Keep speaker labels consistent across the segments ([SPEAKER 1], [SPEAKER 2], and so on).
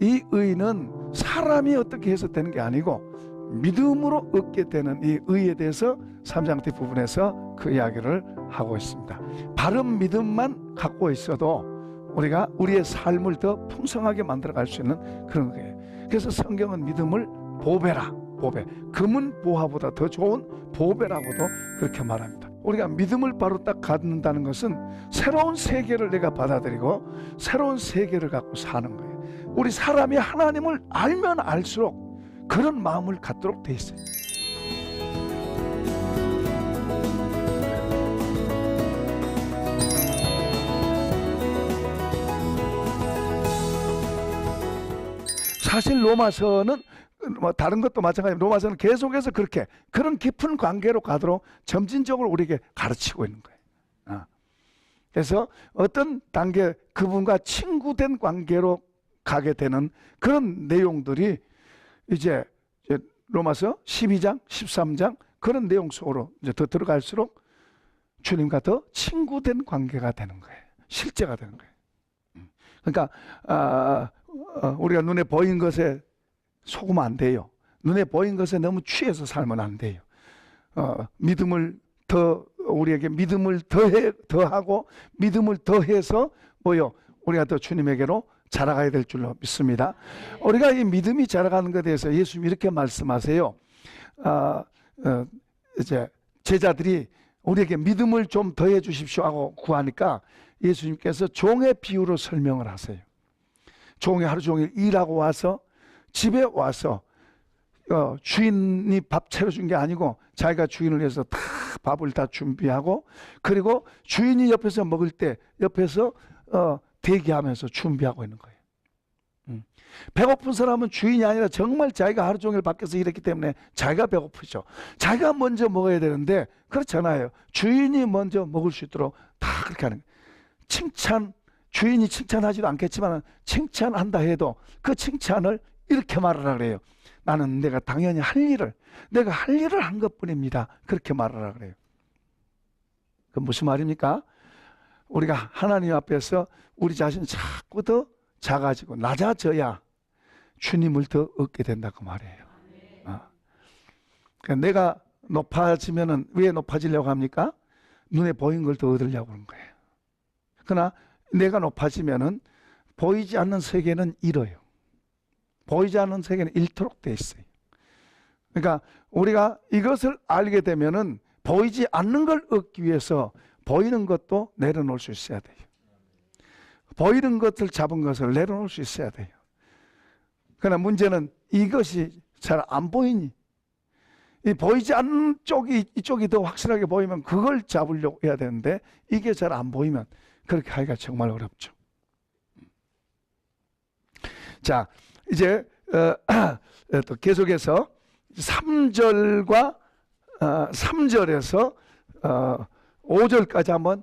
[SPEAKER 1] 이 의는 사람이 어떻게 해서 되는 게 아니고 믿음으로 얻게 되는 이 의에 대해서 3장 뒷부분에서 그 이야기를 하고 있습니다. 바른 믿음만 갖고 있어도 우리가 우리의 삶을 더 풍성하게 만들어갈 수 있는 그런 거예요. 그래서 성경은 믿음을 보배라, 보배, 금은 보화보다 더 좋은 보배라고도 그렇게 말합니다. 우리가 믿음을 바로 딱 갖는다는 것은 새로운 세계를 내가 받아들이고 새로운 세계를 갖고 사는 거예요. 우리 사람이 하나님을 알면 알수록 그런 마음을 갖도록 돼 있어요. 사실 로마서는 뭐 다른 것도 마찬가지로 로마서는 계속해서 그렇게 그런 깊은 관계로 가도록 점진적으로 우리에게 가르치고 있는 거예요. 그래서 어떤 단계 그분과 친구된 관계로 가게 되는 그런 내용들이 이제 로마서 12장, 13장 그런 내용 속으로 이제 더 들어갈수록 주님과 더 친구된 관계가 되는 거예요. 실제가 되는 거예요. 그러니까 우리가 눈에 보인 것에 속으면 안 돼요. 눈에 보인 것에 너무 취해서 살면 안 돼요. 믿음을 더 우리에게 믿음을 더하고 믿음을 더해서 우리가 더 주님에게로 자라가야 될 줄로 믿습니다. 우리가 이 믿음이 자라가는 것에 대해서 예수님이 이렇게 말씀하세요. 이제 제자들이 우리에게 믿음을 좀 더해 주십시오 하고 구하니까 예수님께서 종의 비유로 설명을 하세요. 종이 하루 종일 일하고 와서 집에 와서 주인이 밥 차려준 게 아니고 자기가 주인을 위해서 다 밥을 다 준비하고 그리고 주인이 옆에서 먹을 때 옆에서 대기하면서 준비하고 있는 거예요. 배고픈 사람은 주인이 아니라 정말 자기가 하루 종일 밖에서 일했기 때문에 자기가 배고프죠. 자기가 먼저 먹어야 되는데 그렇잖아요. 주인이 먼저 먹을 수 있도록 다 그렇게 하는 거예요. 주인이 칭찬하지도 않겠지만 칭찬한다 해도 그 칭찬을 이렇게 말하라 그래요. 나는 내가 당연히 내가 할 일을 한 것뿐입니다. 그렇게 말하라 그래요. 그 무슨 말입니까? 우리가 하나님 앞에서 우리 자신이 자꾸 더 작아지고 낮아져야 주님을 더 얻게 된다고 말이에요. 그러니까 내가 높아지면은 왜 높아지려고 합니까? 눈에 보인 걸 더 얻으려고 하는 거예요. 그러나 내가 높아지면은 보이지 않는 세계는 잃어요. 보이지 않는 세계는 잃도록 돼 있어요. 그러니까 우리가 이것을 알게 되면은 보이지 않는 걸 얻기 위해서 보이는 것도 내려놓을 수 있어야 돼요. 보이는 것을 잡은 것을 내려놓을 수 있어야 돼요. 그러나 문제는 이것이 잘 안 보이니 이 보이지 않는 이쪽이 더 확실하게 보이면 그걸 잡으려고 해야 되는데 이게 잘 안 보이면 그렇게 하기가 정말 어렵죠. 자, 이제 또 계속해서 3절과 3절에서 5절까지 한번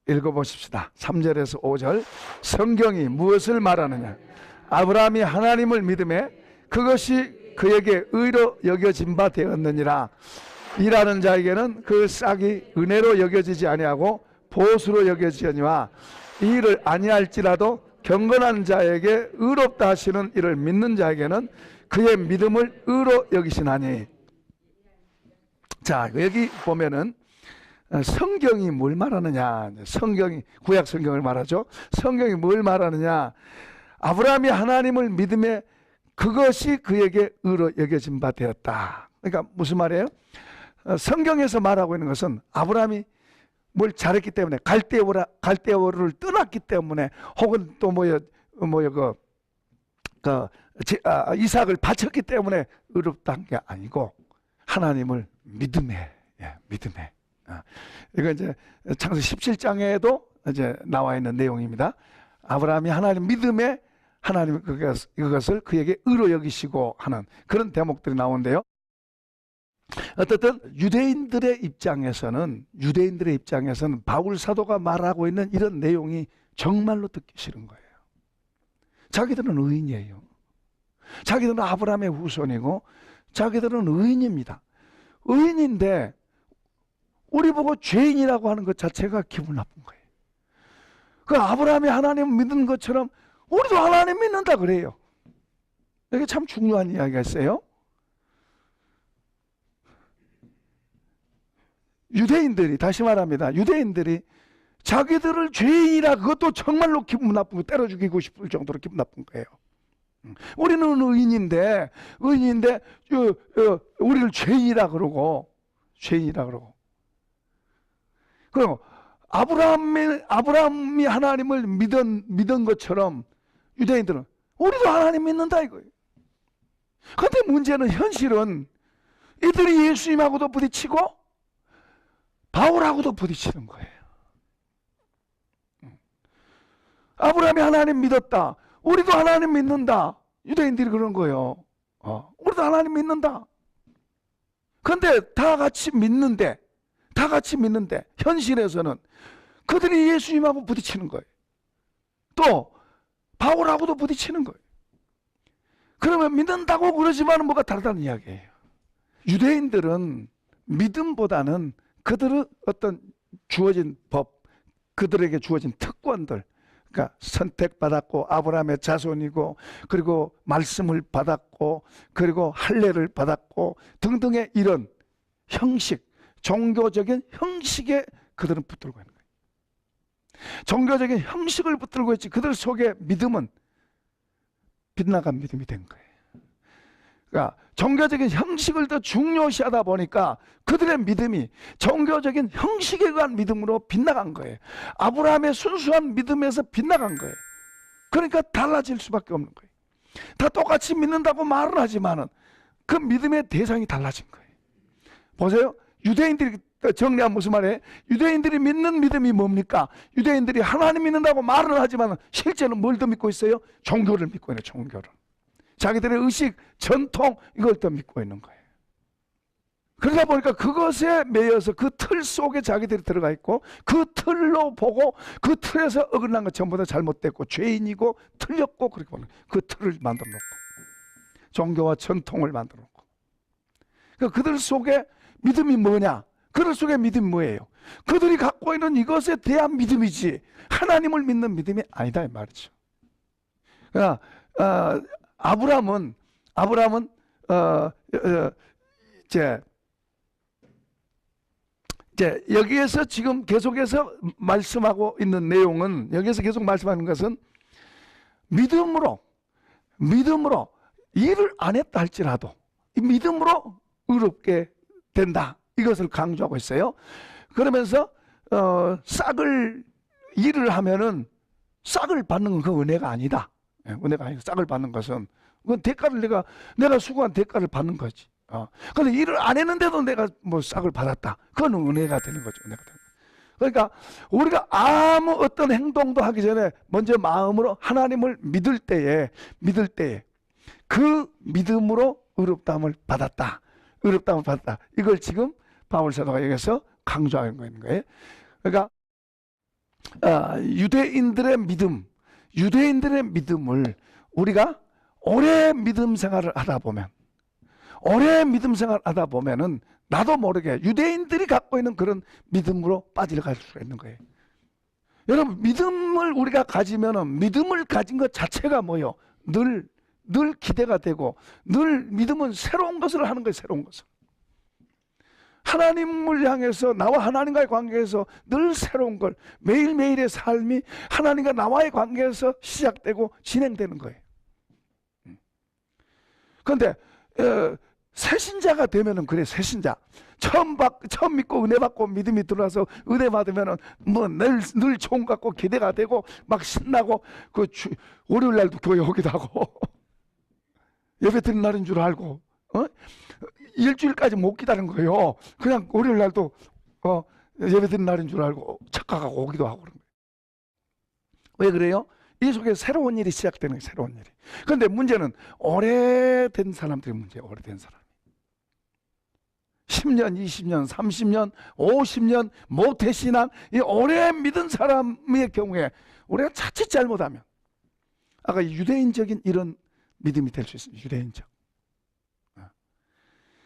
[SPEAKER 1] 읽어보십시다. 3절에서 5절 성경이 무엇을 말하느냐? 아브라함이 하나님을 믿음에 그것이 그에게 의로 여겨진 바 되었느니라. 일하는 자에게는 그 싹이 은혜로 여겨지지 아니하고 보수로 여겨지니와 이 일을 아니할지라도 경건한 자에게 의롭다 하시는 이를 믿는 자에게는 그의 믿음을 의로 여기시나니. 자, 여기 보면은 성경이 뭘 말하느냐? 성경이 구약 성경을 말하죠. 성경이 뭘 말하느냐? 아브라함이 하나님을 믿음에 그것이 그에게 의로 여겨진 바 되었다. 그러니까 무슨 말이에요? 성경에서 말하고 있는 것은 아브라함이 뭘 잘했기 때문에 갈대아우를 떠났기 때문에 혹은 또 이삭을 바쳤기 때문에 의롭다는 게 아니고 하나님을 믿음에. 이거 이제 창세기 17장에도 이제 나와 있는 내용입니다. 아브라함이 하나님 믿음에 하나님 그것을 그에게 의로 여기시고 하는 그런 대목들이 나오는데요. 어쨌든 유대인들의 입장에서는 바울 사도가 말하고 있는 이런 내용이 정말로 듣기 싫은 거예요. 자기들은 의인이에요. 자기들은 아브라함의 후손이고 자기들은 의인입니다. 의인인데 우리 보고 죄인이라고 하는 것 자체가 기분 나쁜 거예요. 그 아브라함이 하나님 믿는 것처럼 우리도 하나님 믿는다 그래요. 이게 참 중요한 이야기가 있어요. 유대인들이, 다시 말합니다, 유대인들이 자기들을 죄인이라, 그것도 정말로 기분 나쁘고 때려 죽이고 싶을 정도로 기분 나쁜 거예요. 우리는 의인인데 우리를 죄인이라 그러고, 그리고 아브라함이 하나님을 믿은 것처럼 유대인들은 우리도 하나님 믿는다 이거예요. 그런데 문제는, 현실은 이들이 예수님하고도 부딪히고 바울하고도 부딪히는 거예요. 아브라함이 하나님 믿었다, 우리도 하나님 믿는다, 유대인들이 그런 거예요. 우리도 하나님 믿는다. 그런데 다 같이 믿는데 현실에서는 그들이 예수님하고 부딪히는 거예요. 또 바울하고도 부딪히는 거예요. 그러면 믿는다고 그러지만 뭐가 다르다는 이야기예요. 유대인들은 믿음보다는 그들의 어떤 주어진 법, 그들에게 주어진 특권들, 그러니까 선택받았고 아브라함의 자손이고, 그리고 말씀을 받았고, 그리고 할례를 받았고 등등의 이런 형식, 종교적인 형식에 그들은 붙들고 있는 거예요. 종교적인 형식을 붙들고 있지, 그들 속에 믿음은 빗나간 믿음이 된 거예요. 그러니까 종교적인 형식을 더 중요시하다 보니까 그들의 믿음이 종교적인 형식에 의한 믿음으로 빗나간 거예요. 아브라함의 순수한 믿음에서 빗나간 거예요. 그러니까 달라질 수밖에 없는 거예요. 다 똑같이 믿는다고 말을 하지만은 그 믿음의 대상이 달라진 거예요. 보세요. 유대인들이, 정리하면 무슨 말이에요? 유대인들이 믿는 믿음이 뭡니까? 유대인들이 하나님 믿는다고 말을 하지만 실제는 뭘 더 믿고 있어요? 종교를 믿고 있는, 종교를. 자기들의 의식, 전통, 이걸 더 믿고 있는 거예요. 그러다 보니까 그것에 매여서 그 틀 속에 자기들이 들어가 있고, 그 틀로 보고 그 틀에서 어긋난 것 전부 다 잘못됐고 죄인이고 틀렸고, 그렇게 보는 거예요. 그 틀을 만들어 놓고, 종교와 전통을 만들어 놓고. 그러니까 그들 속에 믿음이 뭐냐? 그들 속에 믿음이 뭐예요? 그들이 갖고 있는 이것에 대한 믿음이지 하나님을 믿는 믿음이 아니다 이 말이죠. 그러니까 아브라함은 이제 여기에서 지금 계속해서 말씀하고 있는 내용은, 여기에서 계속 말씀하는 것은 믿음으로 일을 안 했다 할지라도 이 믿음으로 의롭게 된다, 이것을 강조하고 있어요. 그러면서 일을 하면은 싹을 받는 건 그 은혜가 아니다. 은혜가 아니고 싹을 받는 것은, 그건 대가를 내가 수고한 대가를 받는 거지. 그런데 일을 안 했는데도 내가 뭐 싹을 받았다, 그건 은혜가 되는 거죠. 은혜가 되는 거죠. 그러니까 우리가 아무 어떤 행동도 하기 전에 먼저 마음으로 하나님을 믿을 때에 그 믿음으로 의롭다함을 받았다, 이걸 지금 바울 사도가 여기서 강조하고 있는 거예요. 그러니까 유대인들의 믿음을 우리가 오래 믿음 생활을 하다 보면은 나도 모르게 유대인들이 갖고 있는 그런 믿음으로 빠져갈 수가 있는 거예요. 여러분, 믿음을 우리가 가지면은, 믿음을 가진 것 자체가 뭐요? 늘 기대가 되고, 늘 믿음은 새로운 것을 하는 거예요. 새로운 것을. 하나님을 향해서, 나와 하나님과의 관계에서 늘 새로운 걸, 매일매일의 삶이 하나님과 나와의 관계에서 시작되고 진행되는 거예요. 그런데 새신자가 되면은 그래, 새신자 처음 믿고 은혜 받고 믿음이 들어와서 은혜 받으면은 뭐 늘 좋은 것 같고 기대가 되고 막 신나고, 월요일 날도 교회 오기도 하고 예배 드리는 날인 줄 알고 일주일까지 못 기다린 거예요. 그냥 월요일 날도 예배 드리는 날인 줄 알고 착각하고 오기도 하고 그런 거예요. 왜 그래요? 이 속에 새로운 일이 시작되는 거예요. 새로운 일이. 그런데 문제는 오래된 사람들이 문제예요. 오래된 사람. 10년, 20년, 30년, 50년 모태신앙, 이 오래 믿은 사람의 경우에 우리가 자칫 잘못하면 아까 유대인적인 이런 믿음이 될 수 있습니다. 유대인적.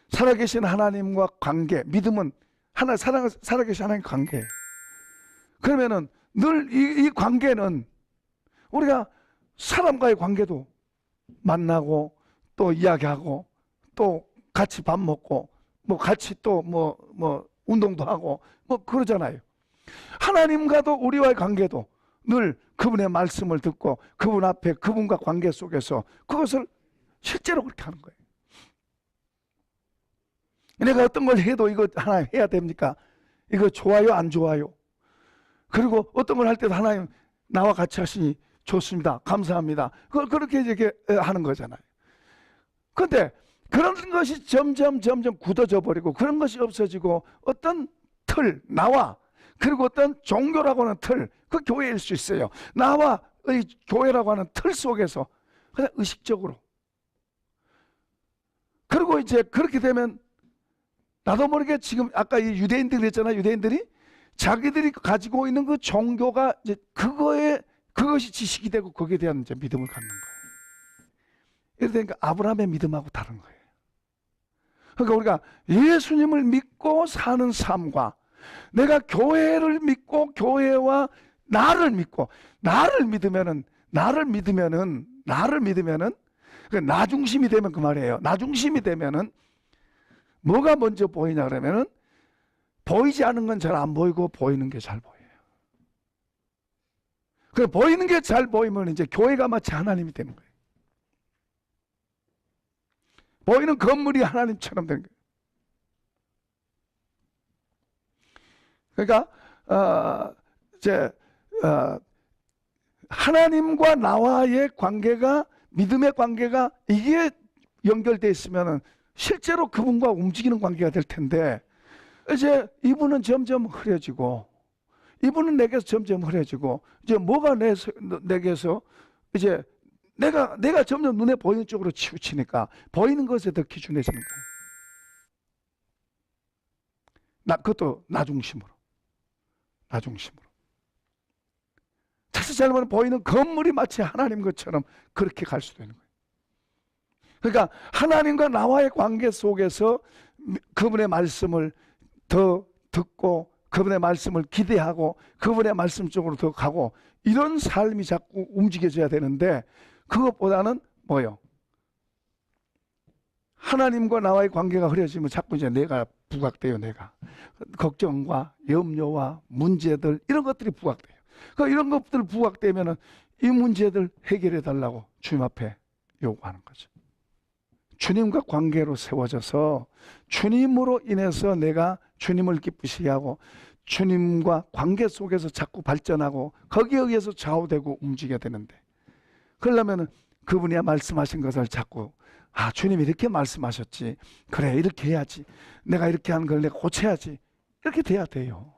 [SPEAKER 1] 살아계신 하나님과 관계, 믿음은 살아계신 하나님 관계예요. 그러면은 늘 이 관계는 우리가 사람과의 관계도 만나고 또 이야기하고 또 같이 밥 먹고 뭐 같이 또 뭐 운동도 하고 뭐 그러잖아요. 하나님과도 우리와의 관계도 늘 그분의 말씀을 듣고 그분 앞에 그분과 관계 속에서 그것을 실제로 그렇게 하는 거예요. 내가 어떤 걸 해도 이거 하나님 해야 됩니까? 이거 좋아요 안 좋아요? 그리고 어떤 걸 할 때도 하나님 나와 같이 하시니 좋습니다. 감사합니다. 그걸 그렇게 이렇게 하는 거잖아요. 그런데 그런 것이 점점 굳어져 버리고 그런 것이 없어지고 어떤 틀, 나와 그리고 어떤 종교라고 하는 틀, 그 교회일 수 있어요. 나와 의 교회라고 하는 틀 속에서 그냥 의식적으로. 그리고 이제 그렇게 되면 나도 모르게 지금 아까 이 유대인들이 그랬잖아요. 유대인들이 자기들이 가지고 있는 그 종교가 이제 그것이 지식이 되고 거기에 대한 이제 믿음을 갖는 거예요. 이렇게 되니까 아브라함의 믿음하고 다른 거예요. 그러니까 우리가 예수님을 믿고 사는 삶과 내가 교회를 믿고 교회와 나를 믿으면은 나 중심이 되면 그 말이에요. 나 중심이 되면은 뭐가 먼저 보이냐 그러면은 보이지 않은 건 잘 안 보이고 보이는 게 잘 보여요. 그 보이는 게 잘 보이면 이제 교회가 마치 하나님이 되는 거예요. 보이는 건물이 하나님처럼 되는 거예요. 그러니까 하나님과 나와의 관계가 믿음의 관계가 이게 연결되어 있으면은 실제로 그분과 움직이는 관계가 될 텐데 이제 이분은 점점 흐려지고 이분은 내게서 점점 흐려지고 이제 뭐가 내게서 이제 내가 점점 눈에 보이는 쪽으로 치우치니까 보이는 것에 더 기준해지는 거예요. 그것도 나 중심으로. 자칫 잘못하면 보이는 건물이 마치 하나님 것처럼 그렇게 갈 수도 있는 거예요. 그러니까 하나님과 나와의 관계 속에서 그분의 말씀을 더 듣고 그분의 말씀을 기대하고 그분의 말씀 쪽으로 더 가고 이런 삶이 자꾸 움직여져야 되는데 그것보다는 뭐요? 하나님과 나와의 관계가 흐려지면 자꾸 이제 내가 부각돼요. 내가 걱정과 염려와 문제들 이런 것들이 부각돼요. 이런 것들 부각되면은 이 문제들 해결해 달라고 주님 앞에 요구하는 거죠. 주님과 관계로 세워져서 주님으로 인해서 내가 주님을 기쁘시게 하고 주님과 관계 속에서 자꾸 발전하고 거기에 의해서 좌우되고 움직여야 되는데 그러려면 그분이 말씀하신 것을 자꾸 주님이 이렇게 말씀하셨지 그래 이렇게 해야지 내가 이렇게 하는 걸 내가 고쳐야지 이렇게 돼야 돼요.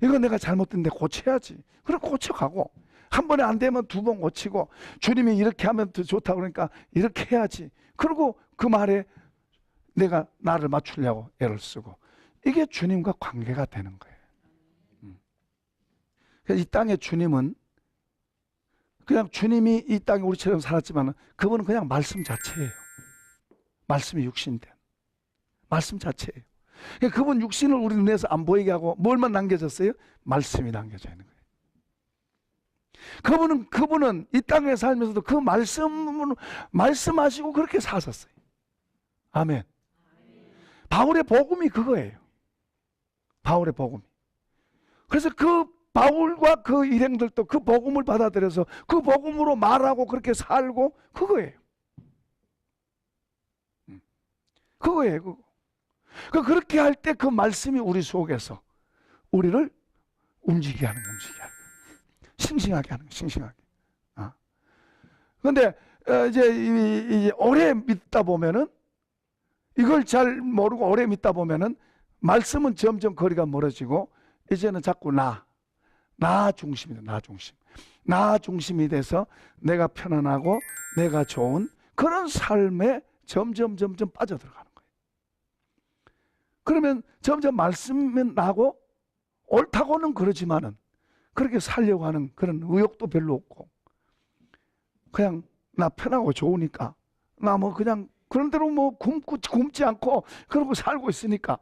[SPEAKER 1] 이거 내가 잘못됐는데 고쳐야지 그럼 고쳐가고 한 번에 안 되면 두 번 고치고 주님이 이렇게 하면 더 좋다고 그러니까 이렇게 해야지 그리고 그 말에 내가 나를 맞추려고 애를 쓰고 이게 주님과 관계가 되는 거예요. 그래서 이 땅의 주님은 그냥 주님이 이 땅에 우리처럼 살았지만 그분은 그냥 말씀 자체예요. 말씀이 육신된 말씀 자체예요. 그러니까 그분 육신을 우리 눈에서 안 보이게 하고 뭘만 남겨졌어요? 말씀이 남겨져 있는 거예요. 그분은 이 땅에 살면서도 그 말씀하시고 그렇게 사셨어요. 아멘. 바울의 복음이 그거예요. 바울의 복음이. 그래서 그 바울과 그 일행들도 그 복음을 받아들여서 그 복음으로 말하고 그렇게 살고 그거예요. 그거예요. 그렇게 할 때 그 말씀이 우리 속에서 우리를 움직이게 하는 거예요. 싱싱하게 하는 거예요. 싱싱하게. 그런데 이제 오래 믿다 보면은 이걸 잘 모르고 오래 믿다 보면은 말씀은 점점 거리가 멀어지고 이제는 자꾸 나 중심이다. 나 중심이 돼서 내가 편안하고 내가 좋은 그런 삶에 점점 빠져들어가는 거예요. 그러면 점점 말씀은 나고 옳다고는 그러지만은 그렇게 살려고 하는 그런 의욕도 별로 없고 그냥 나 편하고 좋으니까 나 뭐 그냥 그런 대로 뭐 굶지 않고 그러고 살고 있으니까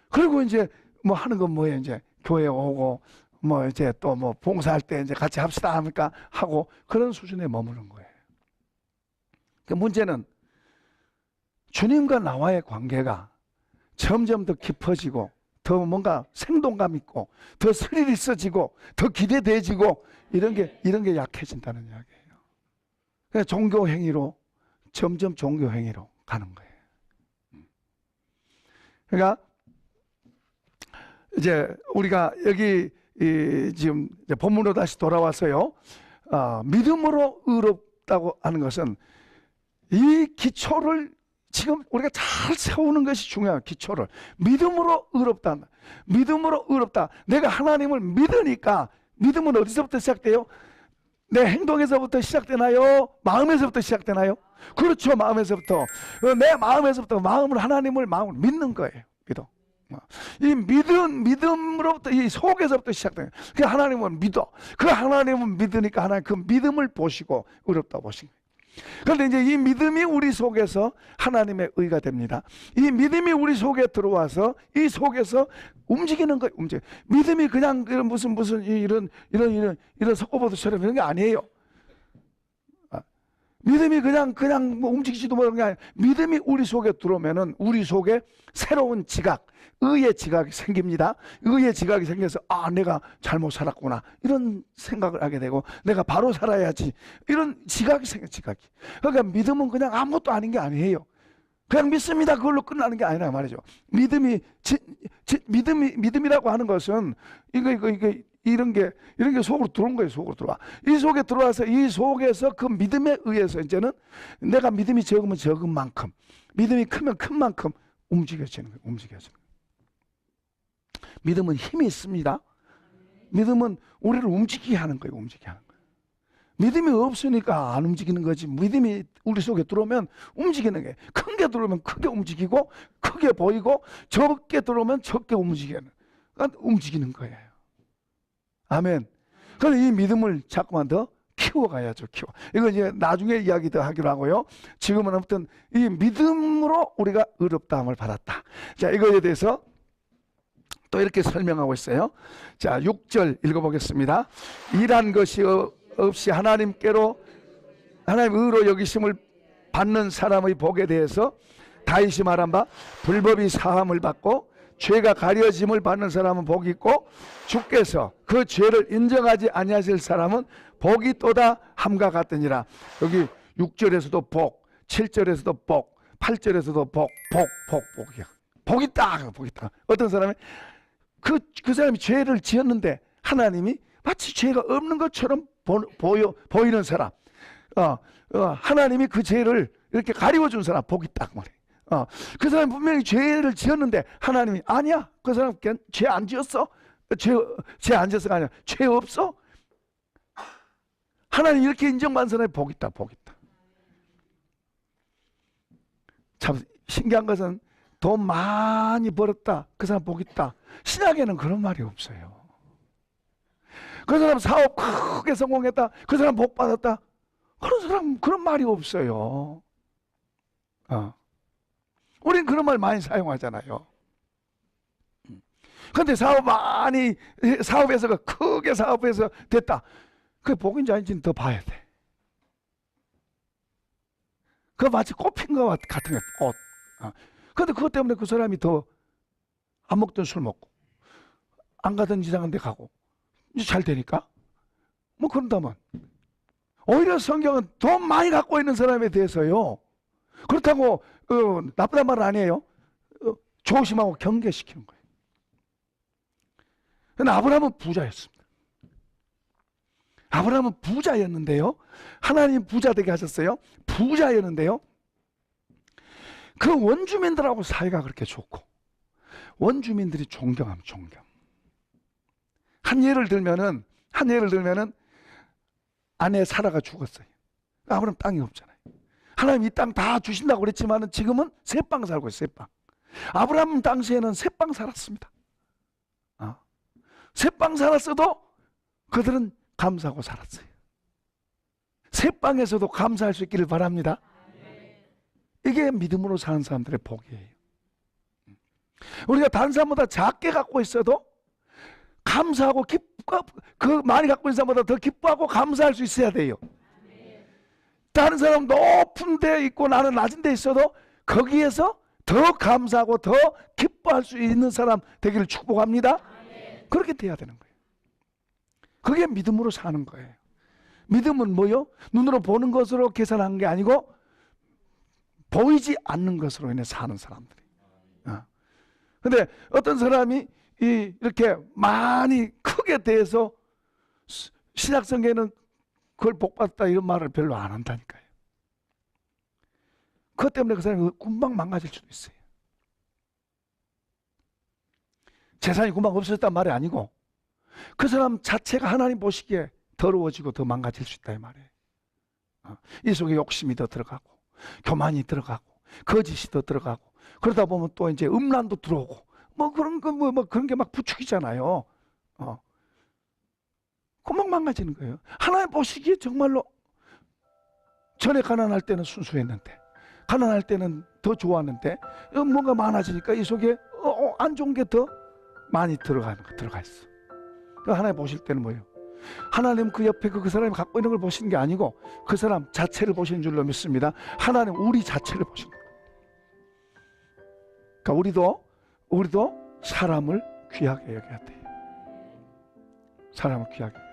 [SPEAKER 1] 그리고 이제 뭐 하는 건 뭐예요? 이제 교회 오고 뭐 이제 또 뭐 봉사할 때 이제 같이 합시다 하니까 하고 그런 수준에 머무는 거예요. 그 문제는 주님과 나와의 관계가 점점 더 깊어지고 더 뭔가 생동감 있고 더 스릴 있어지고 더 기대돼지고 이런 게 약해진다는 이야기예요. 그러니까 종교 행위로 점점 종교 행위로 가는 거예요. 그러니까 이제 우리가 여기 지금 이제 본문으로 다시 돌아와서요. 믿음으로 의롭다고 하는 것은 이 기초를 지금 우리가 잘 세우는 것이 중요해요. 기초를. 믿음으로 의롭다. 믿음으로 의롭다. 내가 하나님을 믿으니까. 믿음은 어디서부터 시작돼요? 내 행동에서부터 시작되나요? 마음에서부터 시작되나요? 그렇죠. 마음에서부터. 내 마음에서부터 하나님을 마음으로 믿는 거예요. 믿음. 이 믿음으로부터 이 속에서부터 시작돼요. 그 하나님을 믿어. 그 하나님을 믿으니까 하나님 그 믿음을 보시고 의롭다 보신 거예요. 그런데 이제 이 믿음이 우리 속에서 하나님의 의가 됩니다. 이 믿음이 우리 속에 들어와서 이 속에서 움직이는 거예요. 믿음이 그냥 무슨 이런 석고보드처럼 이런 게 아니에요. 믿음이 그냥 뭐 움직이지도 못하는 게 아니에요. 믿음이 우리 속에 들어오면은 우리 속에 새로운 지각, 의의 지각이 생깁니다. 의의 지각이 생겨서 내가 잘못 살았구나 이런 생각을 하게 되고 내가 바로 살아야지 이런 지각이 생겨. 지각이. 그러니까 믿음은 그냥 아무것도 아닌 게 아니에요. 그냥 믿습니다 그걸로 끝나는 게 아니라 말이죠. 믿음이라고 하는 것은 이런 게 속으로 들어온 거예요. 속으로 들어와. 이 속에 들어와서 이 속에서 그 믿음에 의해서 이제는 내가 믿음이 적으면 적은 만큼, 믿음이 크면 큰 만큼 움직여지는 거예요. 믿음은 힘이 있습니다. 믿음은 우리를 움직이게 하는 거예요. 믿음이 없으니까 안 움직이는 거지. 믿음이 우리 속에 들어오면 움직이는 거예요. 큰 게 들어오면 크게 움직이고 크게 보이고 적게 들어오면 적게 움직이는 거예요. 아멘. 그래서 이 믿음을 자꾸만 더 키워가야죠. 이거 이제 나중에 이야기 더 하기로 하고요. 지금은 아무튼 이 믿음으로 우리가 의롭다함을 받았다. 자, 이거에 대해서 또 이렇게 설명하고 있어요. 자, 6절 읽어보겠습니다. 일한 것이 없이 하나님께로 하나님 의로 여기심을 받는 사람의 복에 대해서 다윗이 말한 바 불법이 사함을 받고 죄가 가려짐을 받는 사람은 복이 있고 주께서 그 죄를 인정하지 아니하실 사람은 복이 또다 함과 같으니라. 여기 6절에서도 복, 7절에서도 복, 8절에서도 복이야. 복이 있다. 어떤 사람이 그 사람이 죄를 지었는데 하나님이 마치 죄가 없는 것처럼 보이는 사람, 하나님이 그 죄를 이렇게 가리워준 사람 복이 딱 말이에요. 그 사람이 분명히 죄를 지었는데 하나님이 아니야, 그 사람 죄 안 지었어. 죄 안 지었어가 아니라 죄 없어. 하나님 이렇게 인정받는 사람이 복이 있다. 참 신기한 것은 돈 많이 벌었다, 그 사람 복 있다. 신약에는 그런 말이 없어요. 그 사람 사업 크게 성공했다, 그 사람 복 받았다, 그런 사람 그런 말이 없어요. 우린 그런 말 많이 사용하잖아요. 그런데 사업에서 크게 사업해서 됐다, 그게 복인지 아닌지는 더 봐야 돼. 그거 마치 꽃핀 것 같은 게 꽃. 그런데 그것 때문에 그 사람이 더 안 먹던 술 먹고 안 가던 이상한 데 가고 이제 잘 되니까 뭐 그런다면 오히려 성경은 돈 많이 갖고 있는 사람에 대해서요, 그렇다고 나쁘단 말은 아니에요. 조심하고 경계시키는 거예요. 근데 아브라함은 부자였습니다. 아브라함은 부자였는데요, 하나님 부자 되게 하셨어요. 부자였는데요, 그 원주민들하고 사이가 그렇게 좋고 원주민들이 존경. 한 예를 들면은 아내 사라가 죽었어요. 아브라함 땅이 없잖아요. 하나님 이 땅 다 주신다고 그랬지만은 지금은 새빵 살고 있어요. 새빵. 아브라함 당시에는 새빵 살았습니다. 새빵 살았어도 그들은 감사하고 살았어요. 새빵에서도 감사할 수 있기를 바랍니다. 이게 믿음으로 사는 사람들의 복이에요. 우리가 다른 사람보다 작게 갖고 있어도 감사하고 그 많이 갖고 있는 사람보다 더 기뻐하고 감사할 수 있어야 돼요. 다른 사람 높은 데 있고 나는 낮은 데 있어도 거기에서 더 감사하고 더 기뻐할 수 있는 사람 되기를 축복합니다. 그렇게 돼야 되는 거예요. 그게 믿음으로 사는 거예요. 믿음은 뭐요? 눈으로 보는 것으로 계산하는 게 아니고 보이지 않는 것으로 인해 사는 사람들이. 근데 어떤 사람이 이렇게 많이 크게 대해서 신약성경에는 그걸 복받았다 이런 말을 별로 안 한다니까요. 그것 때문에 그 사람이 금방 망가질 수도 있어요. 재산이 금방 없어졌단 말이 아니고 그 사람 자체가 하나님 보시기에 더러워지고 더 망가질 수 있다 이 말이에요. 이 속에 욕심이 더 들어가고 교만이 들어가고 거짓이 더 들어가고 그러다 보면 또 이제 음란도 들어오고 뭐 그런 거 뭐 그런 게 막 부추기잖아요. 금방 망가지는 거예요. 하나님 보시기에 정말로 전에 가난할 때는 순수했는데 가난할 때는 더 좋았는데 뭔가 많아지니까 이 속에 안 좋은 게 더 많이 들어가 있어. 하나님 보실 때는 뭐예요? 하나님 그 옆에 그 사람이 갖고 있는 걸 보시는 게 아니고 그 사람 자체를 보시는 줄로 믿습니다. 하나님 우리 자체를 보시는 거예요. 그러니까 우리도 사람을 귀하게 여겨야 돼요. 사람을 귀하게.